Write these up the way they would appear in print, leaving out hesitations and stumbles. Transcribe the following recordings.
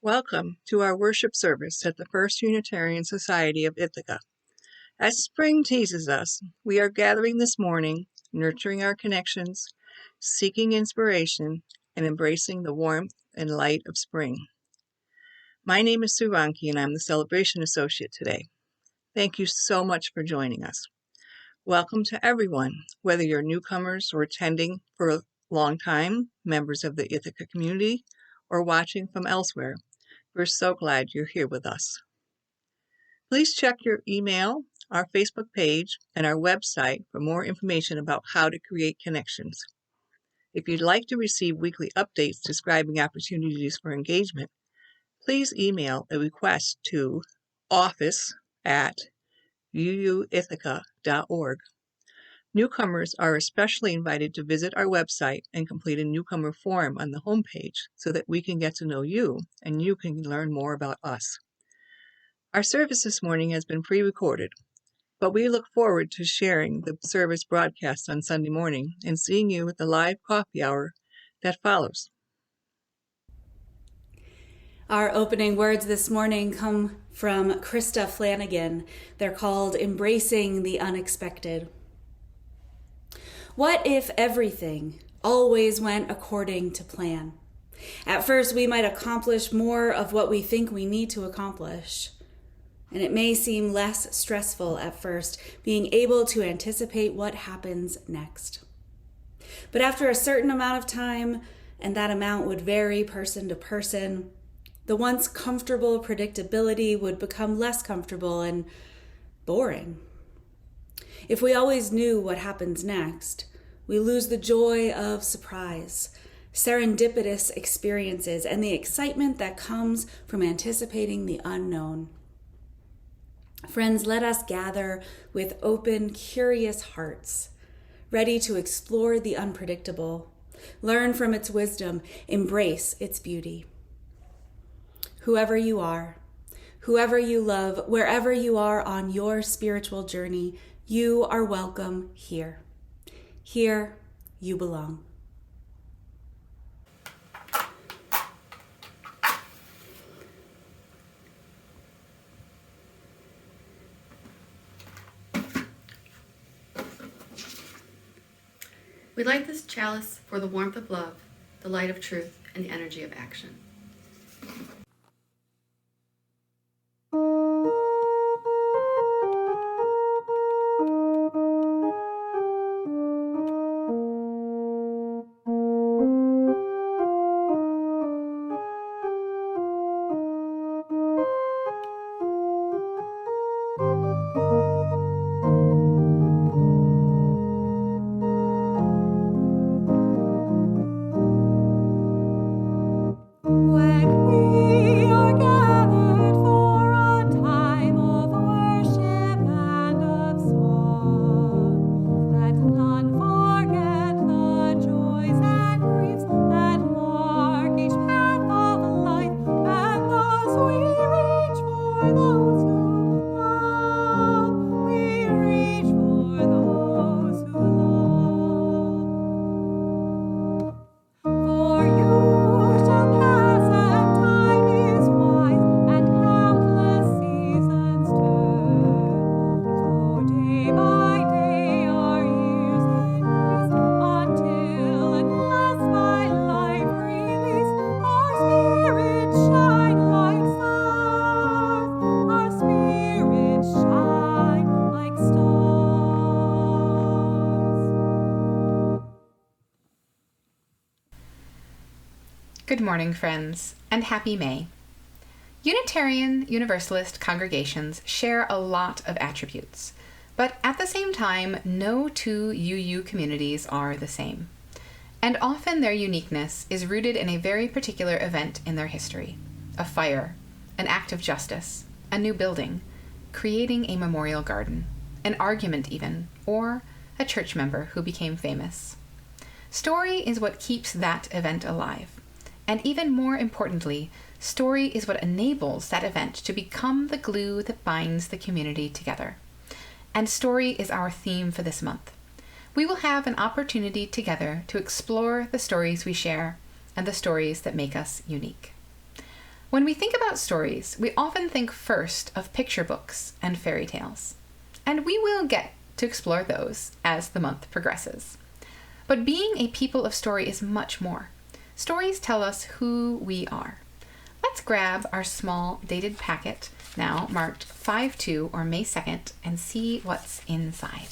Welcome to our worship service at the First Unitarian Society of Ithaca. As spring teases us, we are gathering this morning, nurturing our connections, seeking inspiration, and embracing the warmth and light of spring. My name is Sue Ronke, and I'm the Celebration Associate today. Thank you so much for joining us. Welcome to everyone, whether you're newcomers or attending for a long time, members of the Ithaca community, or watching from elsewhere. We're so glad you're here with us. Please check your email, our Facebook page, and our website for more information about how to create connections. If you'd like to receive weekly updates describing opportunities for engagement, please email a request to office@uuithaca.org. Newcomers are especially invited to visit our website and complete a newcomer form on the homepage so that we can get to know you and you can learn more about us. Our service this morning has been pre-recorded, but we look forward to sharing the service broadcast on Sunday morning and seeing you at the live coffee hour that follows. Our opening words this morning come from Krista Flanagan. They're called Embracing the Unexpected. What if everything always went according to plan? At first, we might accomplish more of what we think we need to accomplish. And it may seem less stressful at first, being able to anticipate what happens next. But after a certain amount of time, and that amount would vary person to person, the once comfortable predictability would become less comfortable and boring. If we always knew what happens next, we lose the joy of surprise, serendipitous experiences, and the excitement that comes from anticipating the unknown. Friends, let us gather with open, curious hearts, ready to explore the unpredictable, learn from its wisdom, embrace its beauty. Whoever you are, whoever you love, wherever you are on your spiritual journey, you are welcome here. Here you belong. We light this chalice for the warmth of love, the light of truth, and the energy of action. Good morning, friends, and happy May. Unitarian Universalist congregations share a lot of attributes, but at the same time, no two UU communities are the same. And often their uniqueness is rooted in a very particular event in their history: a fire, an act of justice, a new building, creating a memorial garden, an argument even, or a church member who became famous. Story is what keeps that event alive. And even more importantly, story is what enables that event to become the glue that binds the community together. And story is our theme for this month. We will have an opportunity together to explore the stories we share and the stories that make us unique. When we think about stories, we often think first of picture books and fairy tales. And we will get to explore those as the month progresses. But being a people of story is much more. Stories tell us who we are. Let's grab our small dated packet, now marked 5/2 or May 2nd, and see what's inside.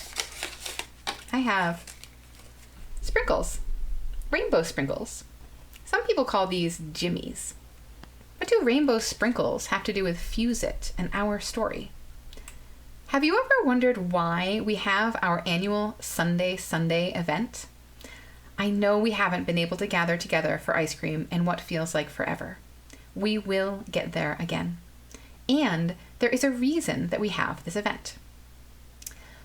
I have sprinkles, rainbow sprinkles. Some people call these jimmies. What do rainbow sprinkles have to do with Fuse It and our story? Have you ever wondered why we have our annual Sunday event? I know we haven't been able to gather together for ice cream in what feels like forever. We will get there again. And there is a reason that we have this event.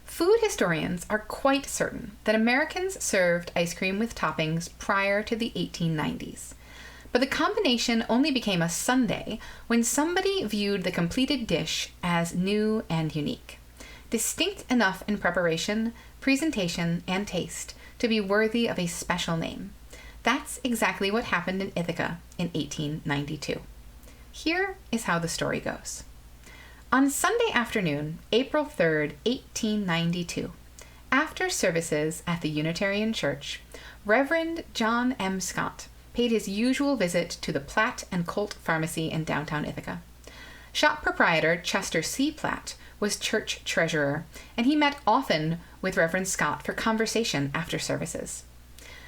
Food historians are quite certain that Americans served ice cream with toppings prior to the 1890s. But the combination only became a sundae when somebody viewed the completed dish as new and unique, distinct enough in preparation, presentation, and taste to be worthy of a special name. That's exactly what happened in Ithaca in 1892. Here is how the story goes. On Sunday afternoon, April 3rd, 1892, after services at the Unitarian Church, Reverend John M. Scott paid his usual visit to the Platt and Colt Pharmacy in downtown Ithaca. Shop proprietor Chester C. Platt was church treasurer, and he met often with Reverend Scott for conversation after services.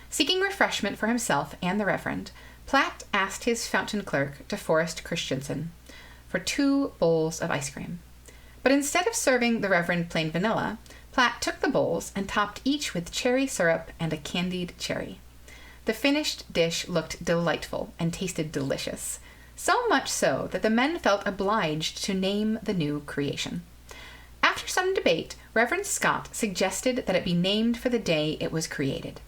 Seeking refreshment for himself and the Reverend, Platt asked his fountain clerk, DeForest Christensen, for 2 bowls of ice cream. But instead of serving the Reverend plain vanilla, Platt took the bowls and topped each with cherry syrup and a candied cherry. The finished dish looked delightful and tasted delicious, so much so that the men felt obliged to name the new creation. After some debate, Reverend Scott suggested that it be named for the day it was created.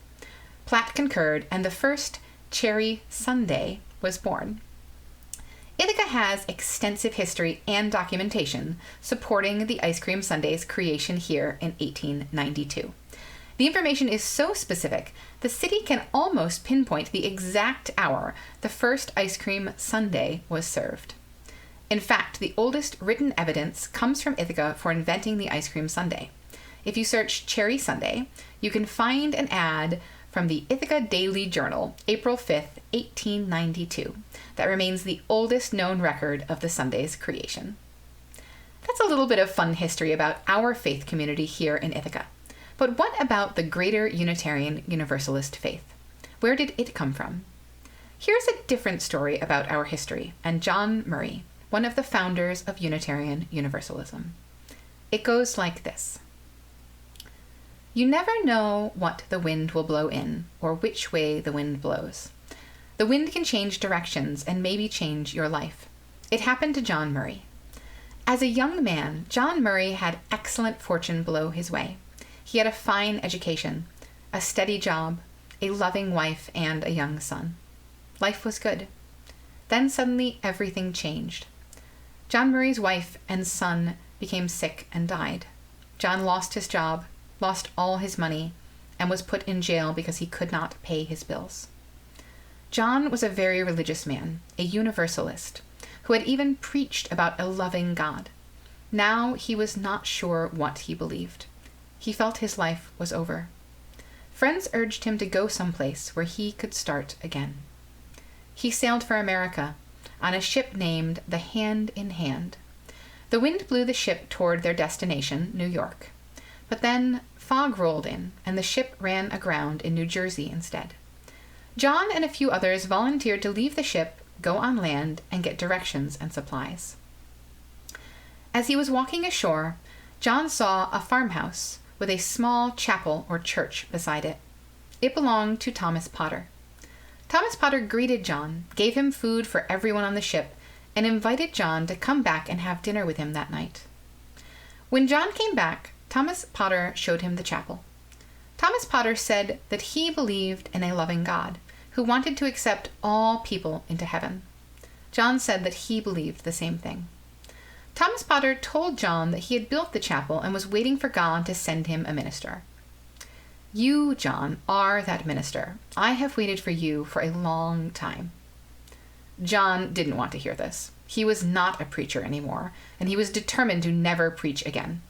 Platt concurred, and the first Cherry Sundae was born. Ithaca has extensive history and documentation supporting the ice cream sundae's creation here in 1892. The information is so specific, the city can almost pinpoint the exact hour the first ice cream sundae was served. In fact, the oldest written evidence comes from Ithaca for inventing the ice cream sundae. If you search Cherry Sundae, you can find an ad from the Ithaca Daily Journal, April 5th, 1892, that remains the oldest known record of the Sunday's creation. That's a little bit of fun history about our faith community here in Ithaca. But what about the greater Unitarian Universalist faith? Where did it come from? Here's a different story about our history and John Murray, one of the founders of Unitarian Universalism. It goes like this. You never know what the wind will blow in, or which way the wind blows. The wind can change directions and maybe change your life. It happened to John Murray. As a young man, John Murray had excellent fortune blow his way. He had a fine education, a steady job, a loving wife, and a young son. Life was good. Then suddenly everything changed. John Murray's wife and son became sick and died. John lost his job, lost all his money, and was put in jail because he could not pay his bills. John was a very religious man, a universalist, who had even preached about a loving God. Now he was not sure what he believed. He felt his life was over. Friends urged him to go someplace where he could start again. He sailed for America on a ship named the Hand in Hand. The wind blew the ship toward their destination, New York. But then fog rolled in, and the ship ran aground in New Jersey instead. John and a few others volunteered to leave the ship, go on land, and get directions and supplies. As he was walking ashore, John saw a farmhouse with a small chapel or church beside it. It belonged to Thomas Potter. Thomas Potter greeted John, gave him food for everyone on the ship, and invited John to come back and have dinner with him that night. When John came back, Thomas Potter showed him the chapel. Thomas Potter said that he believed in a loving God who wanted to accept all people into heaven. John said that he believed the same thing. Thomas Potter told John that he had built the chapel and was waiting for God to send him a minister. You, John, are that minister. I have waited for you for a long time. John didn't want to hear this. He was not a preacher anymore, and he was determined to never preach again.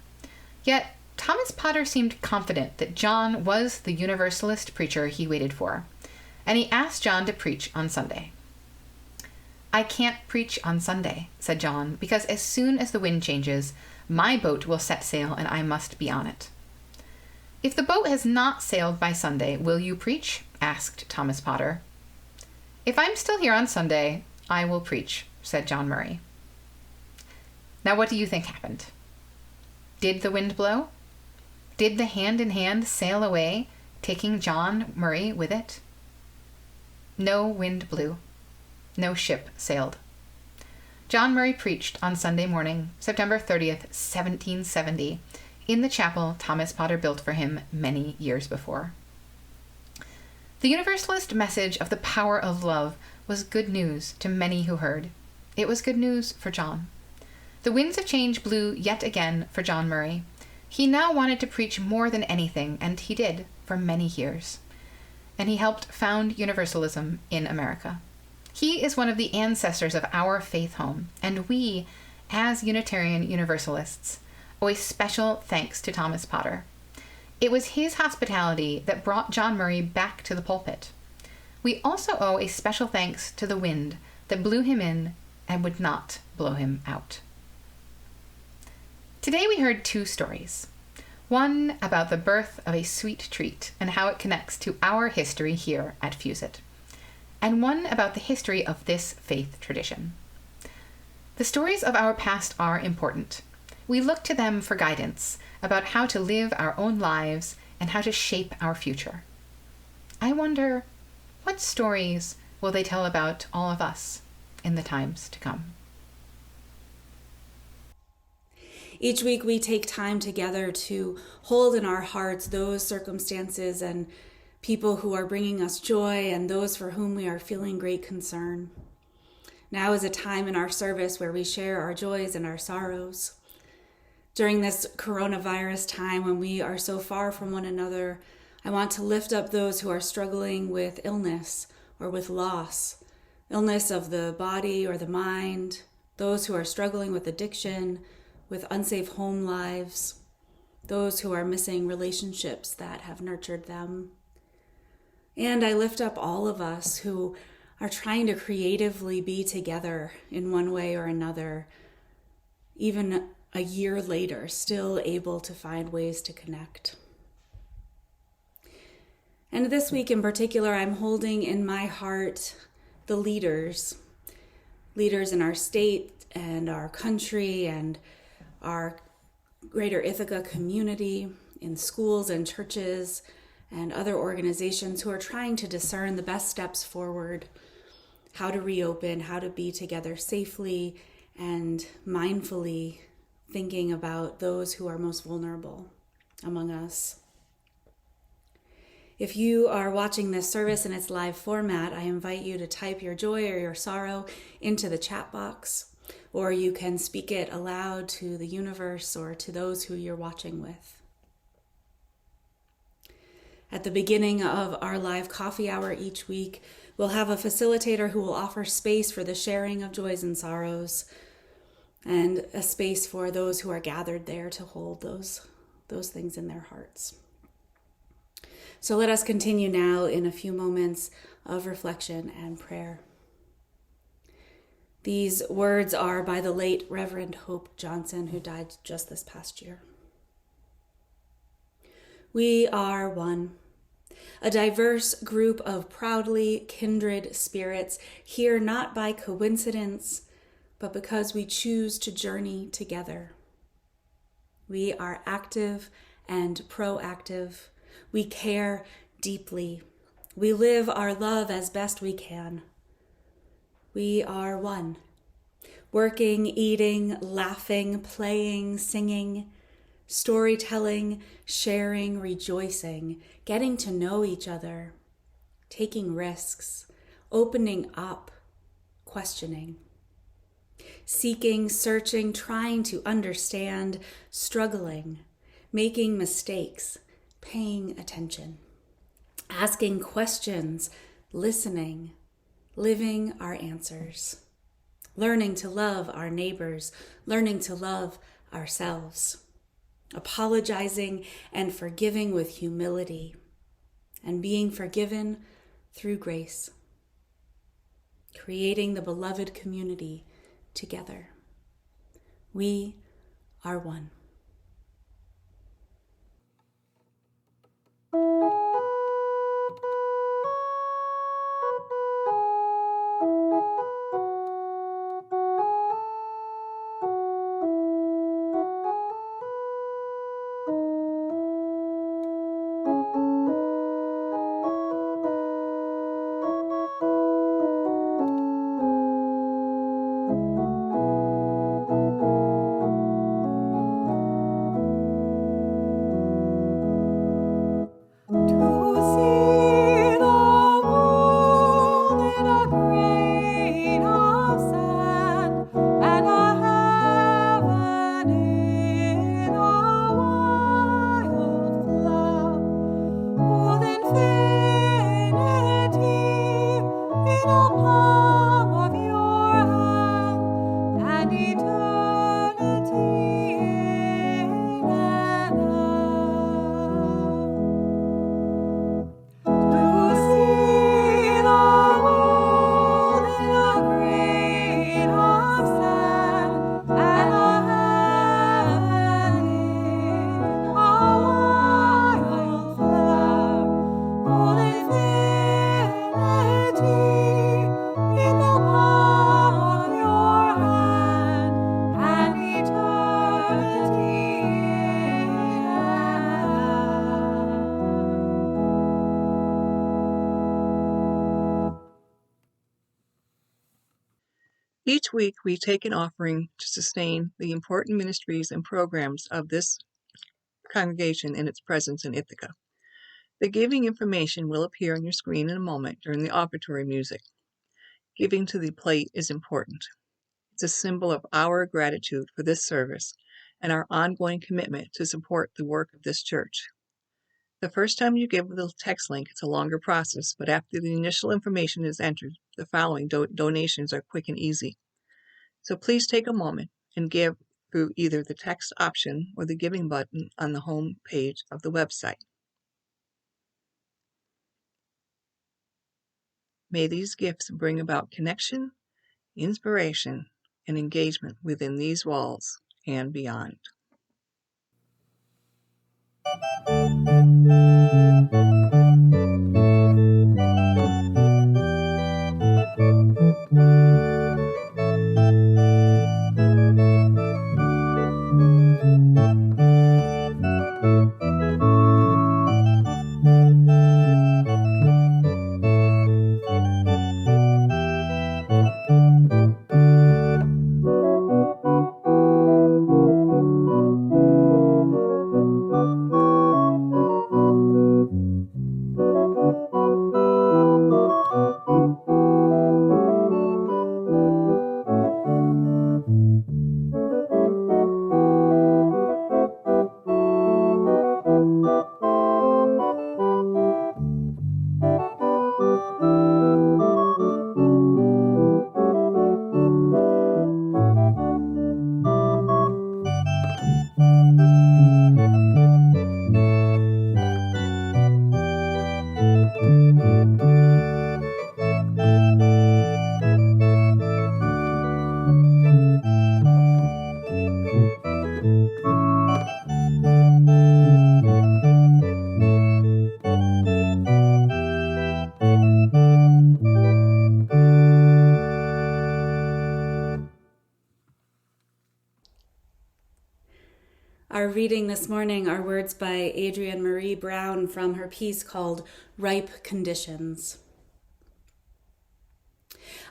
Yet, Thomas Potter seemed confident that John was the Universalist preacher he waited for, and he asked John to preach on Sunday. "I can't preach on Sunday," said John, "because as soon as the wind changes, my boat will set sail and I must be on it." "If the boat has not sailed by Sunday, will you preach?" asked Thomas Potter. "If I'm still here on Sunday, I will preach," said John Murray. Now what do you think happened? Did the wind blow? Did the hand in hand sail away, taking John Murray with it? No wind blew. No ship sailed. John Murray preached on Sunday morning, September 30th, 1770, in the chapel Thomas Potter built for him many years before. The Universalist message of the power of love was good news to many who heard. It was good news for John. The winds of change blew yet again for John Murray. He now wanted to preach more than anything, and he did for many years. And he helped found Universalism in America. He is one of the ancestors of our faith home, and we, as Unitarian Universalists, owe a special thanks to Thomas Potter. It was his hospitality that brought John Murray back to the pulpit. We also owe a special thanks to the wind that blew him in and would not blow him out. Today we heard two stories. One about the birth of a sweet treat and how it connects to our history here at Fuse-It, and one about the history of this faith tradition. The stories of our past are important. We look to them for guidance about how to live our own lives and how to shape our future. I wonder, what stories will they tell about all of us in the times to come? Each week we take time together to hold in our hearts those circumstances and people who are bringing us joy and those for whom we are feeling great concern. Now is a time in our service where we share our joys and our sorrows. During this coronavirus time when we are so far from one another, I want to lift up those who are struggling with illness or with loss, illness of the body or the mind, those who are struggling with addiction, with unsafe home lives, those who are missing relationships that have nurtured them. And I lift up all of us who are trying to creatively be together in one way or another, even a year later, still able to find ways to connect. And this week in particular, I'm holding in my heart the leaders in our state and our country and our greater Ithaca community, in schools and churches and other organizations who are trying to discern the best steps forward, how to reopen, how to be together safely and mindfully thinking about those who are most vulnerable among us. If you are watching this service in its live format, I invite you to type your joy or your sorrow into the chat box, or you can speak it aloud to the universe or to those who you're watching with. At the beginning of our live coffee hour each week, we'll have a facilitator who will offer space for the sharing of joys and sorrows, and a space for those who are gathered there to hold those things in their hearts. So let us continue now in a few moments of reflection and prayer. These words are by the late Reverend Hope Johnson, who died just this past year. We are one, a diverse group of proudly kindred spirits, here not by coincidence, but because we choose to journey together. We are active and proactive. We care deeply. We live our love as best we can. We are one, working, eating, laughing, playing, singing, storytelling, sharing, rejoicing, getting to know each other, taking risks, opening up, questioning, seeking, searching, trying to understand, struggling, making mistakes, paying attention, asking questions, listening, living our answers, learning to love our neighbors, learning to love ourselves, apologizing and forgiving with humility, and being forgiven through grace, creating the beloved community together. We are one. Each week, we take an offering to sustain the important ministries and programs of this congregation and its presence in Ithaca. The giving information will appear on your screen in a moment during the offertory music. Giving to the plate is important. It's a symbol of our gratitude for this service and our ongoing commitment to support the work of this church. The first time you give the text link, it's a longer process, but after the initial information is entered, the following donations are quick and easy. So please take a moment and give through either the text option or the giving button on the home page of the website. May these gifts bring about connection, inspiration, and engagement within these walls and beyond. Our reading this morning are words by Adrienne Marie Brown from her piece called Ripe Conditions.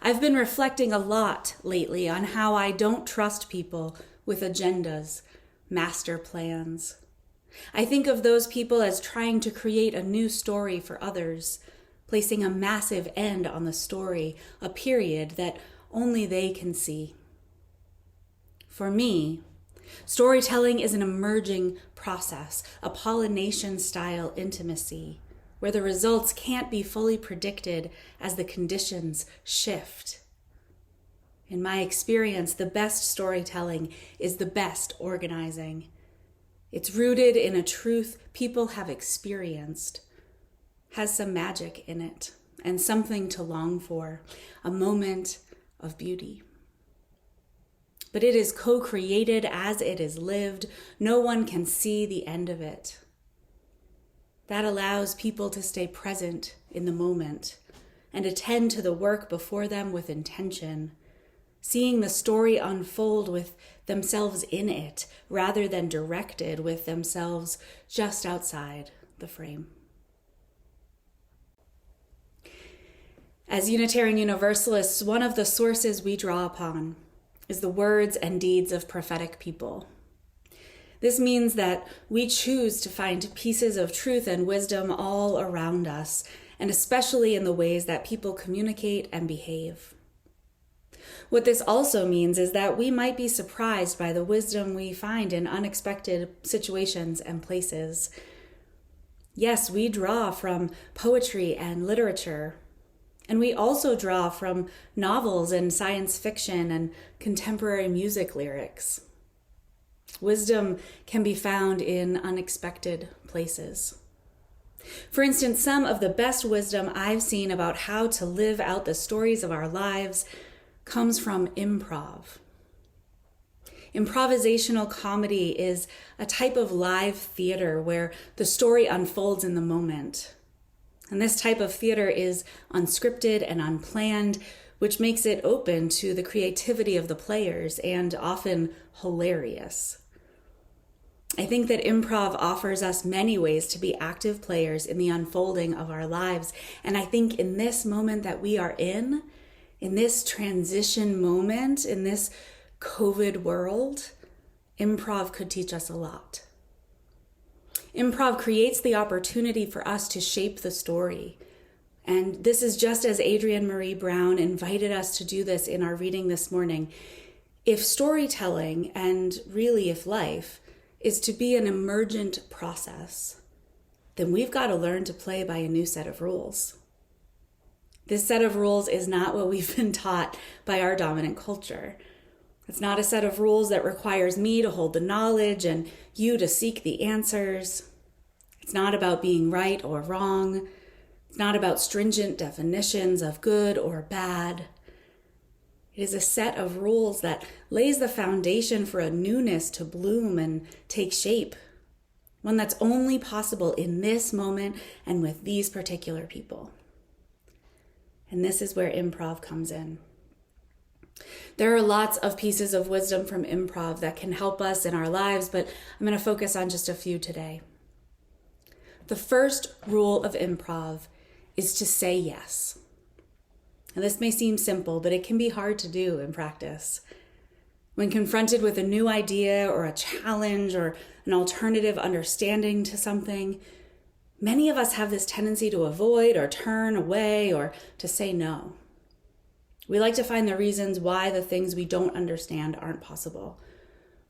I've been reflecting a lot lately on how I don't trust people with agendas, master plans. I think of those people as trying to create a new story for others, placing a massive end on the story, a period that only they can see. For me, storytelling is an emerging process, a pollination-style intimacy, where the results can't be fully predicted as the conditions shift. In my experience, the best storytelling is the best organizing. It's rooted in a truth people have experienced, has some magic in it, and something to long for, a moment of beauty. But it is co-created as it is lived. No one can see the end of it. That allows people to stay present in the moment and attend to the work before them with intention, seeing the story unfold with themselves in it rather than directed with themselves just outside the frame. As Unitarian Universalists, one of the sources we draw upon is the words and deeds of prophetic people. This means that we choose to find pieces of truth and wisdom all around us, and especially in the ways that people communicate and behave. What this also means is that we might be surprised by the wisdom we find in unexpected situations and places. Yes, we draw from poetry and literature, and we also draw from novels and science fiction and contemporary music lyrics. Wisdom can be found in unexpected places. For instance, some of the best wisdom I've seen about how to live out the stories of our lives comes from improv. Improvisational comedy is a type of live theater where the story unfolds in the moment. And this type of theater is unscripted and unplanned, which makes it open to the creativity of the players and often hilarious. I think that improv offers us many ways to be active players in the unfolding of our lives. And I think in this moment that we are in this transition moment, in this COVID world, improv could teach us a lot. Improv creates the opportunity for us to shape the story. And this is just as Adrienne Marie Brown invited us to do this in our reading this morning. If storytelling, and really if life, is to be an emergent process, then we've got to learn to play by a new set of rules. This set of rules is not what we've been taught by our dominant culture. It's not a set of rules that requires me to hold the knowledge and you to seek the answers. It's not about being right or wrong. It's not about stringent definitions of good or bad. It is a set of rules that lays the foundation for a newness to bloom and take shape, one that's only possible in this moment and with these particular people. And this is where improv comes in. There are lots of pieces of wisdom from improv that can help us in our lives, but I'm going to focus on just a few today. The first rule of improv is to say yes. And this may seem simple, but it can be hard to do in practice. When confronted with a new idea or a challenge or an alternative understanding to something, many of us have this tendency to avoid or turn away or to say no. We like to find the reasons why the things we don't understand aren't possible.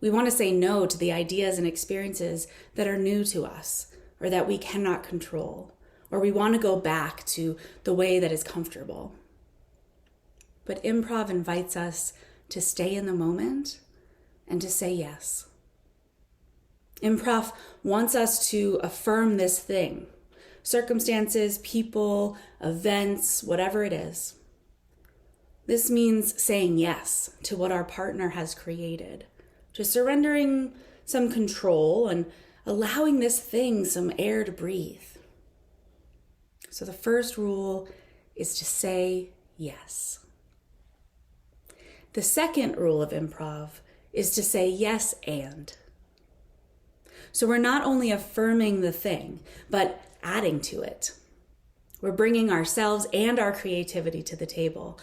We want to say no to the ideas and experiences that are new to us or that we cannot control, or we want to go back to the way that is comfortable. But improv invites us to stay in the moment and to say yes. Improv wants us to affirm this thing, circumstances, people, events, whatever it is. This means saying yes to what our partner has created, to surrendering some control and allowing this thing some air to breathe. So the first rule is to say yes. The second rule of improv is to say yes and. So we're not only affirming the thing, but adding to it. We're bringing ourselves and our creativity to the table.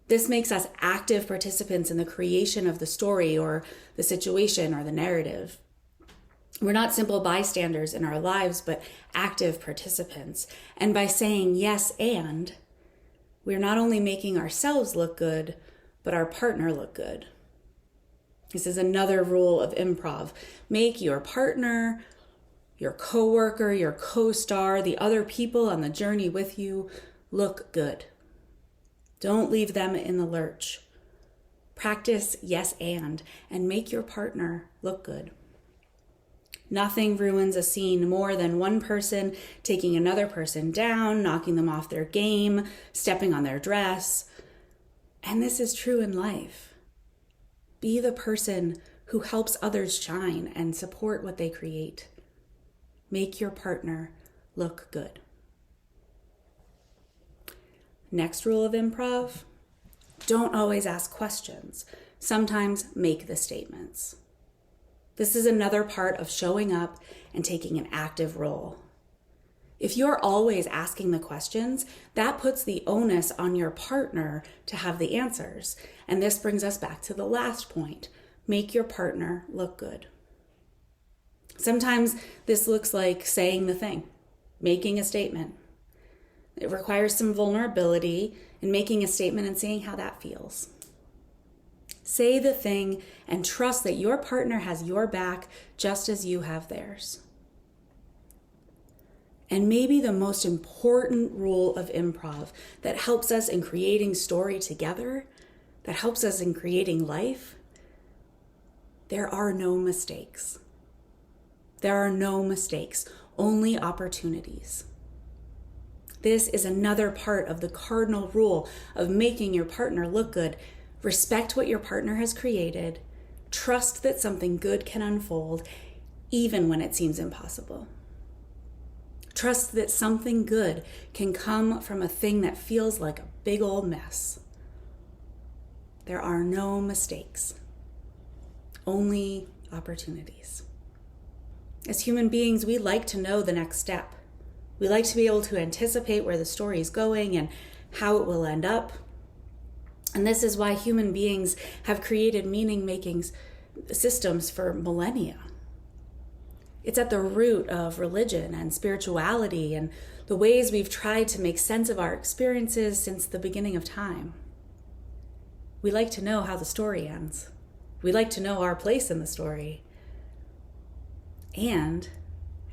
This makes us active participants in the creation of the story or the situation or the narrative. We're not simple bystanders in our lives, but active participants. And by saying yes and, we're not only making ourselves look good, but our partner look good. This is another rule of improv. Make your partner, your coworker, your co-star, the other people on the journey with you look good. Don't leave them in the lurch. Practice yes and make your partner look good. Nothing ruins a scene more than one person taking another person down, knocking them off their game, stepping on their dress. And this is true in life. Be the person who helps others shine and support what they create. Make your partner look good. Next rule of improv: don't always ask questions. Sometimes make the statements. This is another part of showing up and taking an active role. If you're always asking the questions, that puts the onus on your partner to have the answers. And this brings us back to the last point. Make your partner look good. Sometimes this looks like saying the thing, making a statement. It requires some vulnerability in making a statement and seeing how that feels. Say the thing and trust that your partner has your back just as you have theirs. And maybe the most important rule of improv that helps us in creating story together, that helps us in creating life, there are no mistakes. There are no mistakes, only opportunities. This is another part of the cardinal rule of making your partner look good. Respect what your partner has created. Trust that something good can unfold, even when it seems impossible. Trust that something good can come from a thing that feels like a big old mess. There are no mistakes, only opportunities. As human beings, we like to know the next step. We like to be able to anticipate where the story is going and how it will end up. And this is why human beings have created meaning-making systems for millennia. It's at the root of religion and spirituality and the ways we've tried to make sense of our experiences since the beginning of time. We like to know how the story ends. We like to know our place in the story. And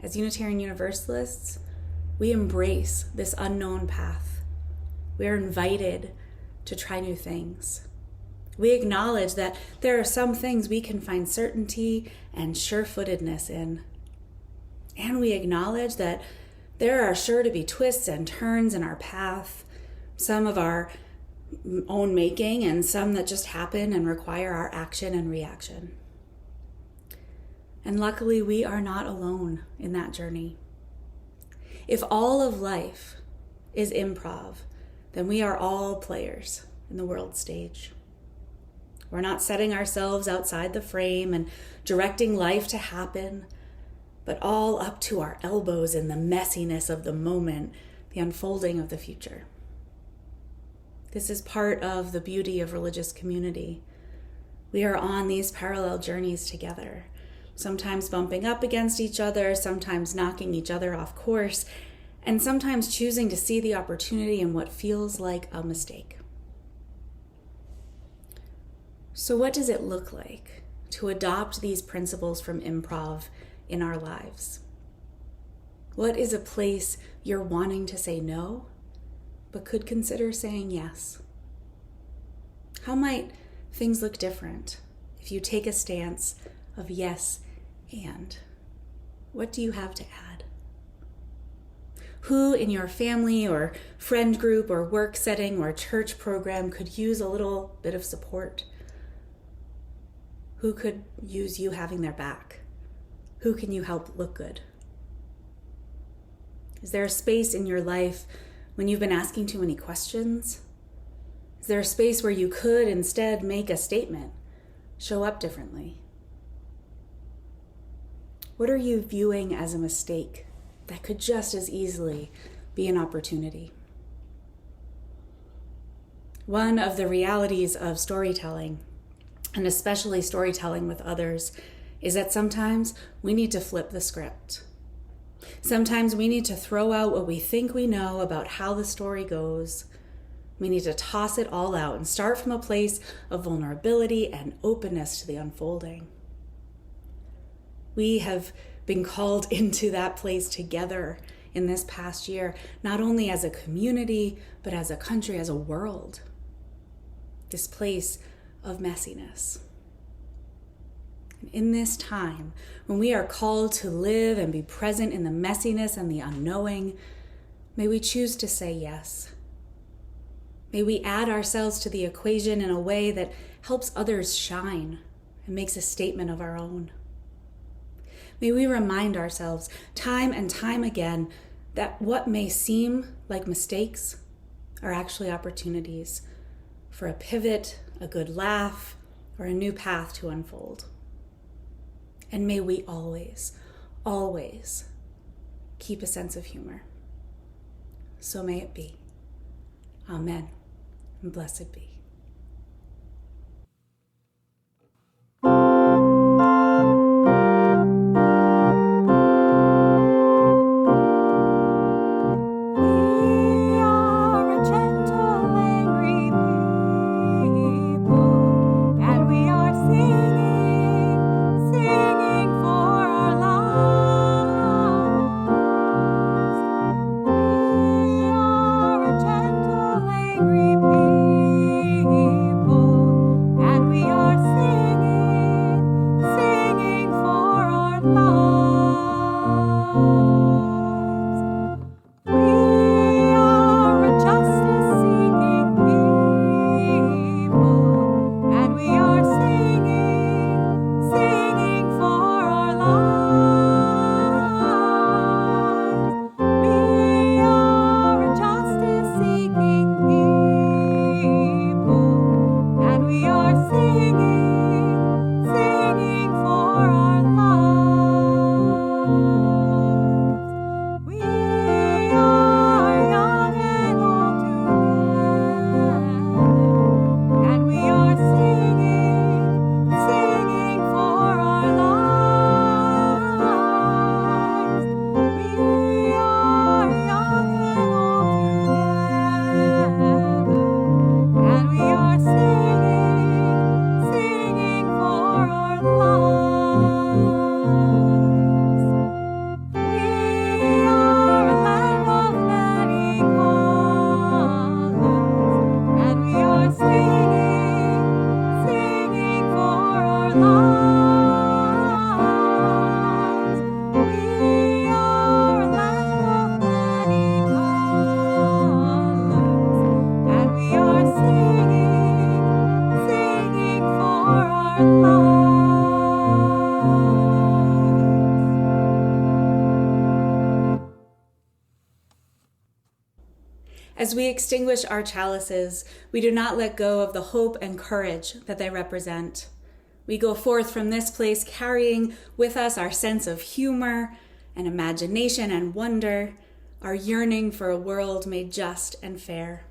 as Unitarian Universalists, we embrace this unknown path. We are invited to try new things. We acknowledge that there are some things we can find certainty and sure-footedness in. And we acknowledge that there are sure to be twists and turns in our path, some of our own making and some that just happen and require our action and reaction. And luckily, we are not alone in that journey. If all of life is improv, then we are all players in the world stage. We're not setting ourselves outside the frame and directing life to happen, but all up to our elbows in the messiness of the moment, the unfolding of the future. This is part of the beauty of religious community. We are on these parallel journeys together, sometimes bumping up against each other, sometimes knocking each other off course, and sometimes choosing to see the opportunity in what feels like a mistake. So what does it look like to adopt these principles from improv in our lives? What is a place you're wanting to say no, but could consider saying yes? How might things look different if you take a stance of yes and? What do you have to add? Who in your family or friend group or work setting or church program could use a little bit of support? Who could use you having their back? Who can you help look good? Is there a space in your life when you've been asking too many questions? Is there a space where you could instead make a statement, show up differently? What are you viewing as a mistake that could just as easily be an opportunity? One of the realities of storytelling, and especially storytelling with others, is that sometimes we need to flip the script. Sometimes we need to throw out what we think we know about how the story goes. We need to toss it all out and start from a place of vulnerability and openness to the unfolding. We have been called into that place together in this past year, not only as a community, but as a country, as a world. This place of messiness. In this time, when we are called to live and be present in the messiness and the unknowing, may we choose to say yes. May we add ourselves to the equation in a way that helps others shine and makes a statement of our own. May we remind ourselves time and time again that what may seem like mistakes are actually opportunities for a pivot, a good laugh, or a new path to unfold. And may we always, always keep a sense of humor. So may it be. Amen, and blessed be. As we extinguish our chalices, we do not let go of the hope and courage that they represent. We go forth from this place carrying with us our sense of humor and imagination and wonder, our yearning for a world made just and fair.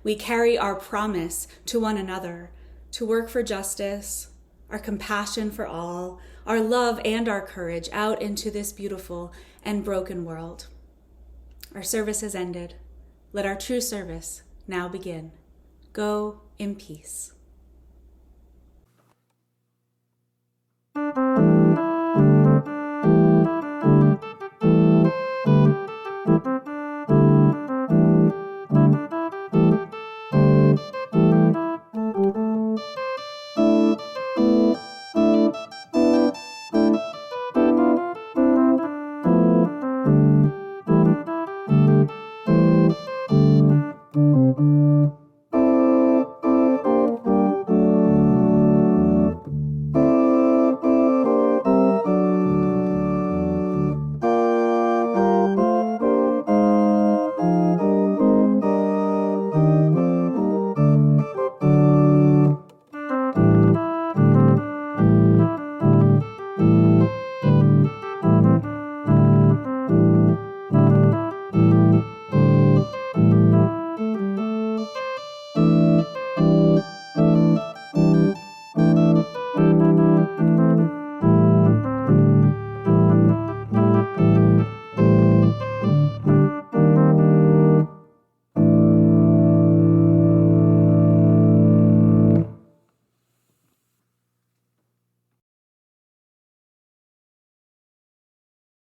We carry our promise to one another to work for justice, our compassion for all, our love and our courage out into this beautiful and broken world. Our service has ended. Let our true service now begin. Go in peace.